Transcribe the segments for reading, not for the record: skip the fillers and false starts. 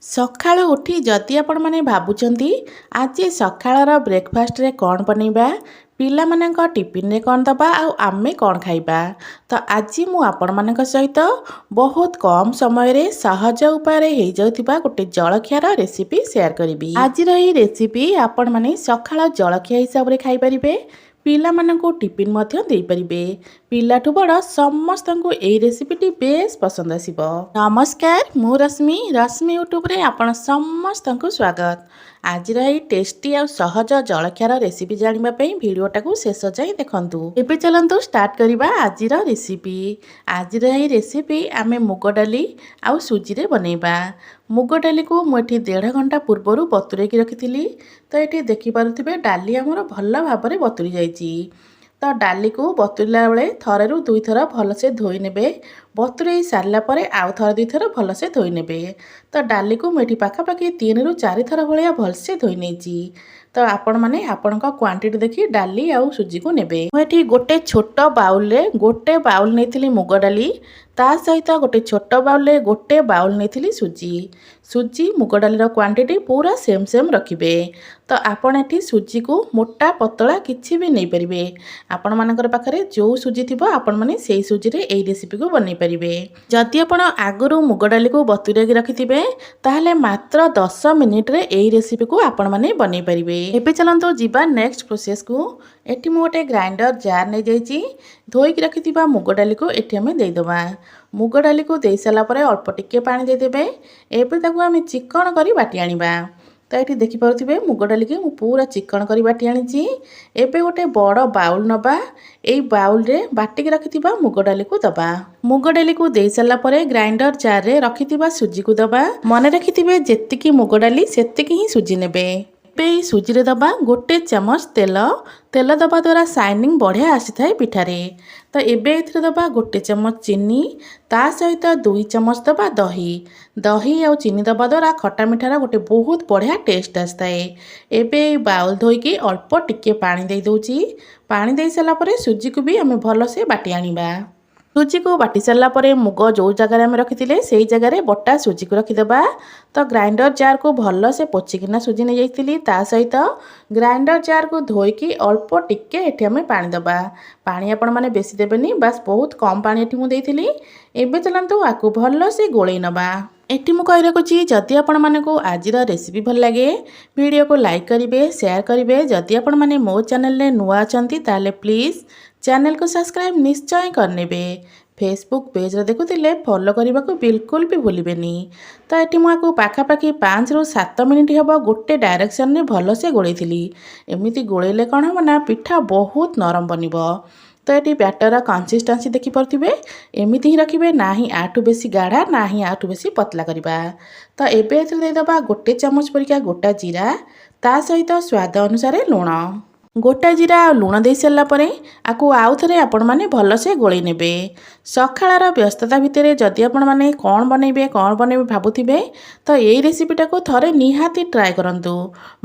ସକାଳୁ ଉଠି ଯଦି ଆପଣମାନେ ଭାବୁଛନ୍ତି ଆଜି ସକାଳର ବ୍ରେକଫାଷ୍ଟରେ କ'ଣ ବନେଇବା, ପିଲାମାନଙ୍କ ଟିଫିନରେ କ'ଣ ଦେବା ଆଉ ଆମେ କ'ଣ ଖାଇବା, ତ ଆଜି ମୁଁ ଆପଣମାନଙ୍କ ସହିତ ବହୁତ କମ୍ ସମୟରେ ସହଜ ଉପାୟରେ ହେଇଯାଉଥିବା ଗୋଟେ ଜଳଖିଆର ରେସିପି ସେୟାର କରିବି। ଆଜିର ଏହି ରେସିପି ଆପଣମାନେ ସକାଳ ଜଳଖିଆ ହିସାବରେ ଖାଇପାରିବେ, ପିଲାମାନଙ୍କୁ ଟିଫିନ ମଧ୍ୟ ଦେଇପାରିବେ। ପିଲାଠୁ ବଡ଼ ସମସ୍ତଙ୍କୁ ଏହି ରେସିପିଟି ବେଶ ପସନ୍ଦ ଆସିବ। ନମସ୍କାର, ମୁଁ ରଶ୍ମି ୟୁଟ୍ୟୁବରେ ଆପଣ ସମସ୍ତଙ୍କୁ ସ୍ୱାଗତ। ଆଜିର ଏହି ଟେଷ୍ଟି ଆଉ ସହଜ ଜଳଖିଆର ରେସିପି ଜାଣିବା ପାଇଁ ଭିଡ଼ିଓଟାକୁ ଶେଷ ଯାଏଁ ଦେଖନ୍ତୁ। ଏବେ ଚାଲନ୍ତୁ ଷ୍ଟାର୍ଟ କରିବା ଆଜିର ରେସିପି। ଆଜିର ଏହି ରେସିପି ଆମେ ମୁଗ ଡାଲି ଆଉ ସୁଜିରେ ବନେଇବା। ମୁଗ ଡାଲିକୁ ମୁଁ ଏଠି 1.5 ଘଣ୍ଟା ପୂର୍ବରୁ ବତୁରେଇକି ରଖିଥିଲି। ତ ଏଠି ଦେଖିପାରୁଥିବେ ଡାଲି ଆମର ଭଲ ଭାବରେ ବତୁରି ଯାଇଛି। ତ ଡାଲିକୁ ବତୁରିଲା ବେଳେ ଥରେରୁ 2 ଥର ଭଲସେ ଧୋଇ ନେବେ। ବତୁରେଇ ସାରିଲା ପରେ ଆଉ ଥରେ 2 ଥର ଭଲସେ ଧୋଇ ନେବେ। ତ ଡାଲିକୁ ମୁଁ ଏଠି ପାଖାପାଖି 3ରୁ 4 ଥର ଭଳିଆ ଭଲସେ ଧୋଇ ନେଇଛି। ତ ଆପଣମାନେ ଆପଣଙ୍କ କ୍ୱାଣ୍ଟିଟି ଦେଖି ଡାଲି ଆଉ ସୁଜିକୁ ନେବେ। ମୁଁ ଏଠି ଗୋଟେ ଛୋଟ ବାଉଲରେ ଗୋଟେ ବାଉଲ ନେଇଥିଲି ମୁଗ ଡାଲି, ତା ସହିତ ଗୋଟେ ଛୋଟ ବାଉଲରେ ଗୋଟେ ବାଉଲ ନେଇଥିଲି ସୁଜି ମୁଗ ଡାଲିର କ୍ୱାଣ୍ଟିଟି ପୁରା ସେମ୍ ରଖିବେ। ତ ଆପଣ ଏଠି ସୁଜିକୁ ମୋଟା ପତଳା କିଛି ବି ନେଇପାରିବେ। ଆପଣମାନଙ୍କର ପାଖରେ ଯେଉଁ ସୁଜି ଥିବ ଆପଣମାନେ ସେଇ ସୁଜିରେ ଏଇ ରେସିପିକୁ ବନେଇ ପାରିବେ। ଯଦି ଆପଣ ଆଗରୁ ମୁଗ ଡାଲିକୁ ବତୁରେଇକି ରଖିଥିବେ ତାହେଲେ ମାତ୍ର 10 ମିନିଟରେ ଏଇ ରେସିପିକୁ ଆପଣମାନେ ବନେଇ ପାରିବେ। ଏବେ ଚାଲନ୍ତୁ ଯିବା ନେକ୍ସଟ ପ୍ରୋସେସକୁ। ଏଠି ମୁଁ ଗୋଟେ ଗ୍ରାଇଣ୍ଡର ଜାର୍ ନେଇଯାଇଛି। ଧୋଇକି ରଖିଥିବା ମୁଗ ଡାଲିକୁ ଏଠି ଆମେ ଦେଇଦେବା। ମୁଗ ଡାଲିକୁ ଦେଇ ସାରିଲା ପରେ ଅଳ୍ପ ଟିକେ ପାଣି ଦେଇଦେବେ। ଏବେ ତାକୁ ଆମେ ଚିକଣ କରି ବାଟି ଆଣିବା। ତ ଏଠି ଦେଖିପାରୁଥିବେ ମୁଗ ଡାଲିକି ମୁଁ ପୁରା ଚିକଣ କରି ବାଟି ଆଣିଛି। ଏବେ ଗୋଟେ ବଡ଼ ବାଉଲ ନେବା। ଏଇ ବାଉଲରେ ବାଟିକି ରଖିଥିବା ମୁଗ ଡାଲିକୁ ଦେବା। ମୁଗ ଡାଲିକୁ ଦେଇ ସାରିଲା ପରେ ଗ୍ରାଇଣ୍ଡର ଜାର୍ରେ ରଖିଥିବା ସୁଜିକୁ ଦେବା। ମନେ ରଖିଥିବେ ଯେତିକି ମୁଗ ଡାଲି ସେତିକି ହିଁ ସୁଜି ନେବେ। ଏବେ ଏଇ ସୁଜିରେ ଦେବା ଗୋଟେ ଚାମଚ ତେଲ ଦେବା ଦ୍ୱାରା ସାଇନିଂ ବଢ଼ିଆ ଆସିଥାଏ ପିଠାରେ। ତ ଏବେ ଏଥିରେ ଦେବା ଗୋଟେ ଚାମଚ ଚିନି, ତା ସହିତ 2 ଚାମଚ ଦେବା ଦହି ଆଉ ଚିନି ଦେବା ଦ୍ୱାରା ଖଟା ମିଠାର ଗୋଟେ ବହୁତ ବଢ଼ିଆ ଟେଷ୍ଟ ଆସିଥାଏ। ଏବେ ଏଇ ବାଉଲ ଧୋଇକି ଅଳ୍ପ ଟିକେ ପାଣି ଦେଇ ଦେଉଛି। ପାଣି ଦେଇ ସାରିଲା ପରେ ସୁଜିକୁ ବି ଆମେ ଭଲସେ ବାଟି ଆଣିବା। ସୁଜିକୁ ବାଟି ସାରିଲା ପରେ ମୁଗ ଯେଉଁ ଜାଗାରେ ଆମେ ରଖିଥିଲେ ସେଇ ଜାଗାରେ ବଟା ସୁଜିକୁ ରଖିଦେବା। ତ ଗ୍ରାଇଣ୍ଡର ଜାର୍କୁ ଭଲସେ ପୋଛିକିନା ସୁଜି ନେଇଯାଇଥିଲି। ତା ସହିତ ଗ୍ରାଇଣ୍ଡର ଜାର୍କୁ ଧୋଇକି ଅଳ୍ପ ଟିକେ ଏଠି ଆମେ ପାଣି ଦେବା। ପାଣି ଆପଣମାନେ ବେଶୀ ଦେବେନି, ବାସ୍ ବହୁତ କମ୍ ପାଣି ଏଠି ମୁଁ ଦେଇଥିଲି। ଏବେ ଚାଲନ୍ତୁ ଆକୁ ଭଲସେ ଗୋଳେଇ ନେବା। ଏଠି ମୁଁ କହି ରଖୁଛି, ଯଦି ଆପଣମାନଙ୍କୁ ଆଜିର ରେସିପି ଭଲ ଲାଗେ ଭିଡ଼ିଓକୁ ଲାଇକ୍ କରିବେ, ସେୟାର କରିବେ। ଯଦି ଆପଣମାନେ ମୋ ଚ୍ୟାନେଲରେ ନୂଆ ଅଛନ୍ତି ତାହେଲେ ପ୍ଲିଜ୍ ଚ୍ୟାନେଲକୁ ସବସ୍କ୍ରାଇବ୍ ନିଶ୍ଚୟ କରିନେବେ। ଫେସବୁକ୍ ପେଜ୍ରେ ଦେଖୁଥିଲେ ଫଲୋ କରିବାକୁ ବିଲକୁଲ ବି ଭୁଲିବେନି। ତ ଏଠି ମୁଁ ଆକୁ ପାଖାପାଖି 5ରୁ 7 ମିନିଟ୍ ହେବ ଗୋଟେ ଡାଇରେକ୍ସନରେ ଭଲସେ ଗୋଳେଇଥିଲି। ଏମିତି ଗୋଳେଇଲେ କ'ଣ ହେବ ନା ପିଠା ବହୁତ ନରମ ବନିବ। ତ ଏଠି ବ୍ୟାଟର କନସିଷ୍ଟାନ୍ସି ଦେଖିପାରୁଥିବେ, ଏମିତି ହିଁ ରଖିବେ, ନାହିଁ ଆଠୁ ବେଶୀ ଗାଢ଼ା ନାହିଁ ଆଠୁ ବେଶୀ ପତଲା କରିବା। ତ ଏବେ ଏଥିରେ ଦେଇଦେବା ଗୋଟେ ଚାମଚ ପରିକା ଗୋଟା ଜିରା, ତା ସହିତ ସ୍ୱାଦ ଅନୁସାରେ ଲୁଣ। ଗୋଟା ଜିରା ଆଉ ଲୁଣ ଦେଇ ସାରିଲା ପରେ ଆକୁ ଆଉ ଥରେ ଆପଣମାନେ ଭଲସେ ଗୋଳେଇ ନେବେ। ସକାଳର ବ୍ୟସ୍ତତା ଭିତରେ ଯଦି ଆପଣମାନେ କ'ଣ ବନେଇବେ ଭାବୁଥିବେ ତ ଏଇ ରେସିପିଟାକୁ ଥରେ ନିହାତି ଟ୍ରାଏ କରନ୍ତୁ।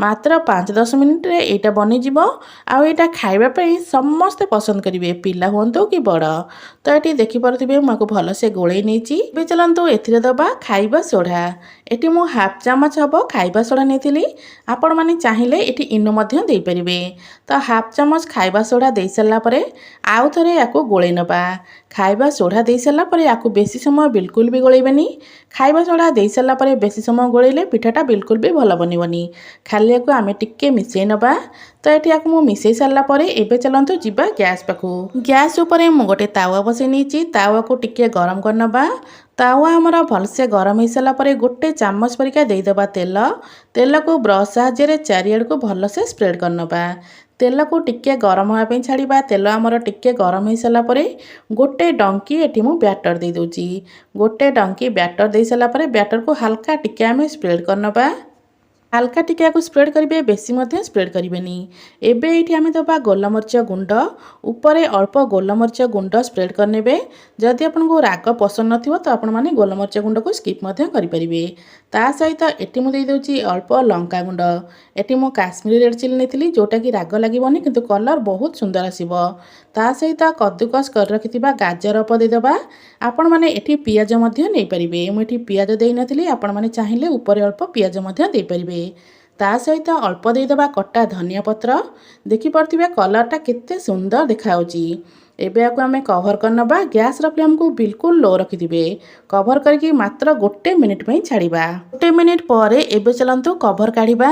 ମାତ୍ର 5-10 ମିନିଟରେ ଏଇଟା ବନିଯିବ ଆଉ ଏଇଟା ଖାଇବା ପାଇଁ ସମସ୍ତେ ପସନ୍ଦ କରିବେ, ପିଲା ହୁଅନ୍ତୁ କି ବଡ଼। ତ ଏଠି ଦେଖିପାରୁଥିବେ ମୁଁ ଆକୁ ଭଲସେ ଗୋଳେଇ ନେଇଛି। ଏବେ ଚାଲନ୍ତୁ ଏଥିରେ ଦେବା ଖାଇବା ସୋଢ଼ା। ଏଠି ମୁଁ 1/2 ଚାମଚ ହେବ ଖାଇବା ସୋଢ଼ା ନେଇଥିଲି। ଆପଣମାନେ ଚାହିଁଲେ ଏଠି ଇନୋ ମଧ୍ୟ ଦେଇପାରିବେ। ତ 1/2 ଚାମଚ ଖାଇବା ସୋଢ଼ା ଦେଇ ସାରିଲା ପରେ ଆଉ ଥରେ ୟାକୁ ଗୋଳେଇ ନେବା। ଖାଇବା ସୋଢ଼ା ଦେଇ ସାରିଲା ପରେ ୟାକୁ ବେଶୀ ସମୟ ବିଲକୁଲ ବି ଗୋଳେଇବେନି। ଖାଇବା ସୋଢ଼ା ଦେଇ ସାରିଲା ପରେ ବେଶୀ ସମୟ ଗୋଳେଇଲେ ପିଠାଟା ବିଲକୁଲ ବି ଭଲ ବନିବନି। ଖାଲି ୟାକୁ ଆମେ ଟିକେ ମିଶାଇ ନେବା। ତ ଏଠି ୟାକୁ ମୁଁ ମିଶାଇ ସାରିଲା ପରେ ଏବେ ଚାଲନ୍ତୁ ଯିବା ଗ୍ୟାସ୍ ପାଖକୁ। ଗ୍ୟାସ୍ ଉପରେ ମୁଁ ଗୋଟେ ତାୱା ବସାଇ ନେଇଛି। ତାୱାକୁ ଟିକେ ଗରମ କରିନେବା। ତାୱା ଆମର ଭଲସେ ଗରମ ହେଇସାରିଲା ପରେ ଗୋଟେ ଚାମଚ ପରିକା ଦେଇଦେବା ତେଲକୁ ବ୍ରସ୍ ସାହାଯ୍ୟରେ ଚାରିଆଡ଼କୁ ଭଲସେ ସ୍ପ୍ରେଡ୍ କରିନେବା। ତେଲକୁ ଟିକେ ଗରମ ହେବା ପାଇଁ ଛାଡ଼ିବା। ତେଲ ଆମର ଟିକେ ଗରମ ହେଇସାରିଲା ପରେ ଗୋଟେ ଡଙ୍କି ଏଠି ମୁଁ ବ୍ୟାଟର ଦେଇ ଦେଉଛି। ଗୋଟେ ଡଙ୍କି ବ୍ୟାଟର ଦେଇ ସାରିଲା ପରେ ବ୍ୟାଟରକୁ ହାଲକା ଟିକେ ଆମେ ସ୍ପ୍ରେଡ୍ କରିନେବା। हाल्का टिके या स्प्रेड करेंगे, बेसी स्प्रेड करेंगे। एबे ये आम दबा गोलमरीच गुंड, उपरे अल्प गोलमरीच गुंड स्प्रेड करने। जदि आपको राग पसंद न तो आपण मैंने गोलमरीच गुंड को स्किप करेंगे। ता सहित ये मुझे अल्प लंका गुंड, ये मु काश्मीरी रेड चिली नहीं जोटा कि राग लगे किंतु कलर बहुत सुंदर आसो। ता सहित कद्दूकस कर रखि गाजर पदेदेबा। आपण मैंने ये पियाज नहीं पारे, मुझे पियाज दे नी, आपण मैंने चाहिए ऊपर अल्प पियाज दे पारे। ता सहित अल्प देदेबा कटा धनिया पत्र। देखिपे कलरटा केते सुंदर देखा। एबे आपको आम कभर करनबा। गैस फ्लेम को बिल्कुल लो रखिथे। कभर करके मात्र 1 मिनिट छाड़िबा। 1 मिनिट पर एबे चलंतु कभर काढ़िबा।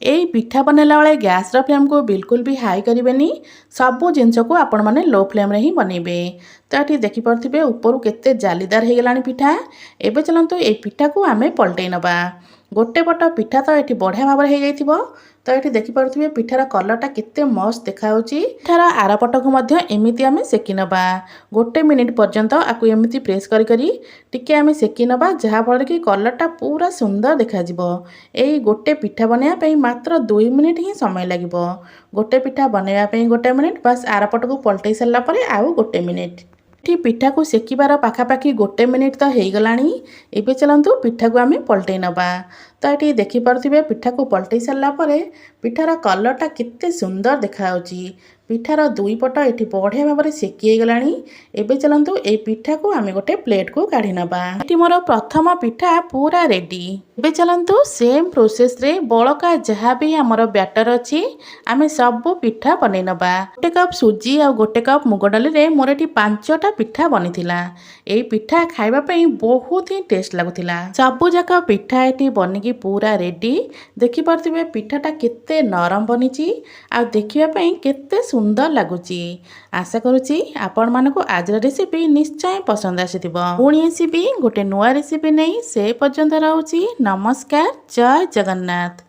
एई पिठा बनेला बेले गैस फ्लेम को बिल्कुल भी हाई करिवेनी। सबू जिनस को आपण माने लो फ्लेम रे ही बनइबे। तो ये देखिपे ऊपर केते जालीदार हो गलानी पिठा। एबे चलंतु ए पिठा को आमे पलटई नबा। गोटे पट पिठा तो ये बढ़िया भाव में हो जाइथिबो। तो ये देखिपे पिठार कलरटा केते मस्त देखा। पिठार आर पट को एमती आम सेकी नबा। 1 मिनिट पर्यंत आपको एमती प्रेस टिके आम सेकी नबा, जहाँफल कि कलरटा पूरा सुंदर देखा। यही गोटे पिठा बनवाई मात्र 2 मिनिट ही समय लगे। गोटे पिठा बनवाई 1 मिनिट, बस आर पट को पलटई सारा आउ 1 मिनिट। पिठा को सेकिबार पाखापाखि 1 मिनिट तो हो गलानी। एबे चलंतु पिठा को आम पलटई नबा। तो ये देखिपे पिठा को पलटई सारा पिठार कलरटा केते सुंदर देखा। पिठार 2 पट ये बढ़िया भाव में सेकी गलानी। एबे चलंतु ए पिठा को आम गोटे प्लेट को काढ़ी नबा। ये मोर प्रथम पिठा पूरा रेडी। एबे चलंतु सेम प्रोसेस रे बड़का जहाँ भी आमर बैटर अच्छी आम सब पिठा बनई नबा। 1 कप सुजी और 1 कप मुग डाली रे मोर ये 5टा पिठा बनी थिला। ए पिठा खाइबा पई बहुत ही टेस्ट लागुथिला। सबु जाक पिठा ये बनिकी पूरा रेडी। देखि पारथिबे पिठाटा केते नरम बनिची आ देखिबा पई केते सुंदर लगुची। आशा करुची आपण मानको आज रेसिपी निश्चय पसंद आसीथिबो। पुणी आसीबी गोटे नुआ रेसिपी नहीं, से पर्यंत रहउची। नमस्कार, जय जगन्नाथ।